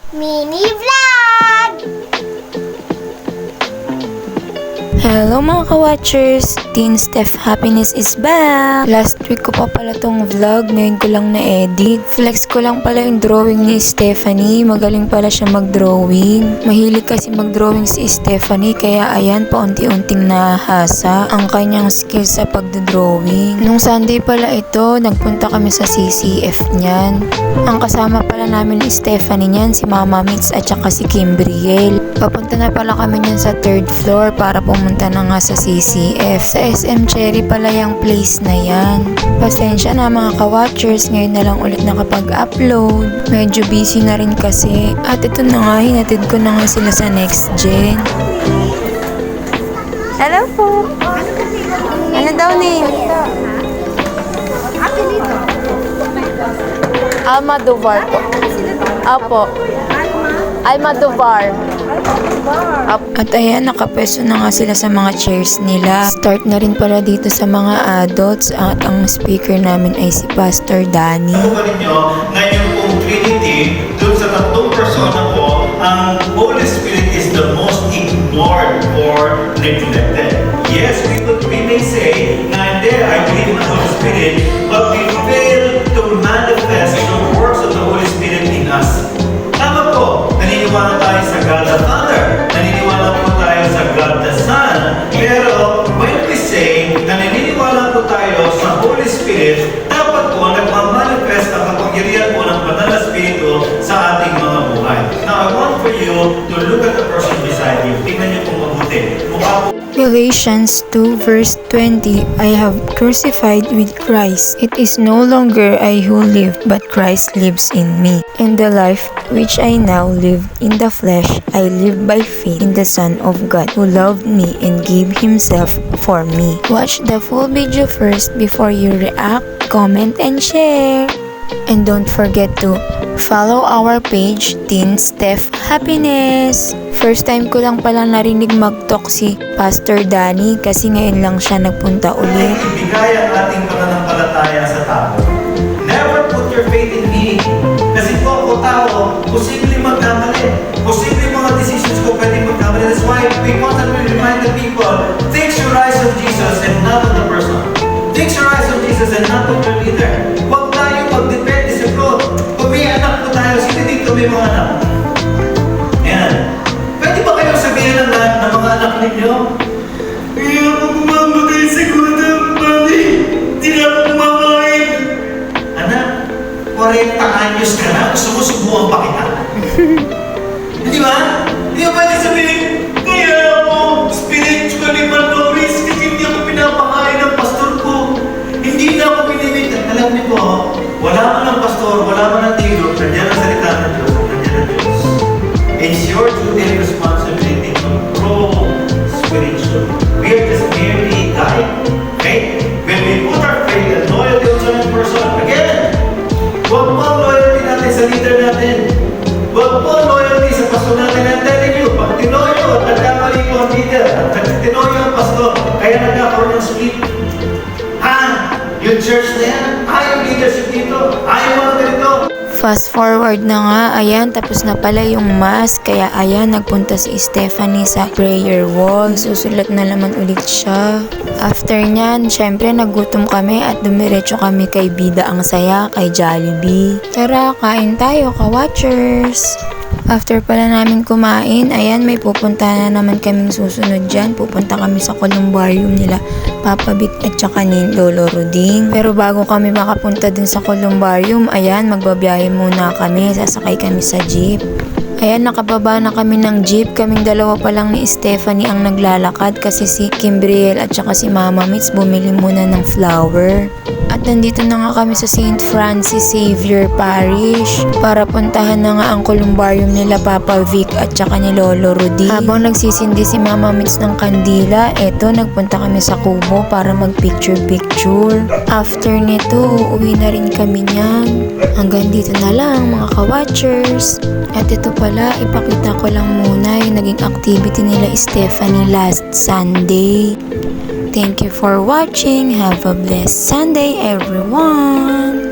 Mini Vlog! Hello mga ka-watchers! Teen Steph Happiness is back! Last week ko pa pala tong vlog, ngayon ko lang na-edit. Flex ko lang pala yung drawing ni Stephanie, magaling pala siya mag-drawing. Mahilig kasi mag-drawing si Stephanie, kaya ayan, paunti-unting nahasa ang kanyang skills sa pagdodrawing. Nung Sunday pala ito, nagpunta kami sa CCF niyan. Ang kasama pala namin ni Stephanie niyan, si Mama Mitz at saka si Kimbriel. Papunta na pala kami niyan sa 3rd floor para pumunta na nga sa CCF. Sa SM Cherry pala yung place na yan. Pasensya na mga ka-watchers, ngayon na lang ulit nakapag-upload. Medyo busy na rin kasi. At ito na nga, hinatid ko na nga sila sa next gen. Hello po! Ano daw name? Almodovar po. Apo. Almodovar. At ayan, nakapwesto na nga sila sa mga chairs nila. Start na rin pala dito sa mga adults at ang speaker namin ay si Pastor Danny. Tukunin nyo na yung pong Trinity, dun sa tatlong persona po, ang Holy Spirit is the most ignored or neglected. Yes, we may say na hindi, I believe in the Holy Spirit, but we fail to manifest the works of the Holy Spirit in us. Tama po, naniniwala tayo sa God the Father, naniniwala po tayo sa God the Son, pero when we say na naniniwala po tayo sa Holy Spirit, dapat po nagmamanifest ang kapangyarihan po ng Banal na Espiritu sa ating mga buhay. Now, I want for you to look at the person beside you. Tingnan niyo kung mabuti. Mukha po Galatians 2 verse 20, I have crucified with Christ. It is no longer I who live, but Christ lives in me. And the life which I now live in the flesh, I live by faith in the Son of God, who loved me and gave Himself for me. Watch the full video first before you react, comment, and share. And don't forget to follow our page, Teen Steph Happiness. First time ko lang pala narinig mag-talk si Pastor Danny kasi ngayon lang siya nagpunta ulit. ibigay ang ating pananampalataya sa tao. Never put your faith in me. Kasi po ako tao, posibleng magkamali. Posibleng mga decisions ko pwedeng magkamali. That's why we constantly remind the people, fix your eyes on Jesus and not on the person. Fix your eyes on Jesus and not on your leader. Huwag tayo magdepende sa growth. Kung may anak po tayo, sino dito may mga anak? Ayan. Pwede ba kayo sabihin ng lahat ng mga anak ninyo? Hindi ako kumamatay sa gudang mami. Hindi na ako kumakain. Anak, 40 anyos ka na, gusto mo subuhan pa kita. Hindi ba? Hindi ba pwede sabihin, kaya ako spiritually malnourished kasi hindi ako pinapakain ng pastor ko. Hindi na ako pinimit. Alam niyo po, wala man ng pastor, wala man ng tiro, nandiyan ang salita ng Diyos, nandiyan ang Diyos. It's your duty and responsibility to grow spiritually. We are just merely guide. Okay? When we put our faith and loyalty on some person, again, huwag po ang loyalty natin sa leader natin. Huwag po ang loyalty sa pastor natin. I'm telling you, pag tinoyo at nagkamali po ang leader, at tinoyo ang pastor, kaya nagkakaroon ng split. Yung church na yan, yung leadership dito, mga ganito. Fast forward na nga, ayan, tapos na pala yung mass. Kaya ayan, nagpunta si Stephanie sa prayer wall. Susulat na naman ulit siya. After nyan, syempre nagutom kami at dumiretso kami kay Bida ang Saya, kay Jollibee. Tara, kain tayo, ka-watchers! After pala namin kumain, ayan, may pupunta na naman kaming susunod dyan. Pupunta kami sa columbarium nila Papa Vic at saka ni Lolo Ruding. Pero bago kami makapunta dun sa columbarium, ayan, magbabiyahe muna kami. Sasakay kami sa jeep. Ayan, nakababa na kami ng jeep. Kaming dalawa pa lang ni Stephanie ang naglalakad kasi si Kimbriel at saka si Mama Mitz bumili muna ng flower. At nandito na nga kami sa St. Francis Xavier Parish para puntahan na nga ang columbarium nila Papa Vic at saka ni Lolo Rudy. Habang nagsisindi si Mama Mitz ng kandila, eto, nagpunta kami sa kubo para mag-picture-picture. After nito, uuwi na rin kami niyan. Hanggang dito na lang mga ka-watchers. At ito pala, ipakita ko lang muna yung naging activity nila Stephanie last Sunday. Thank you for watching. Have a blessed Sunday, everyone!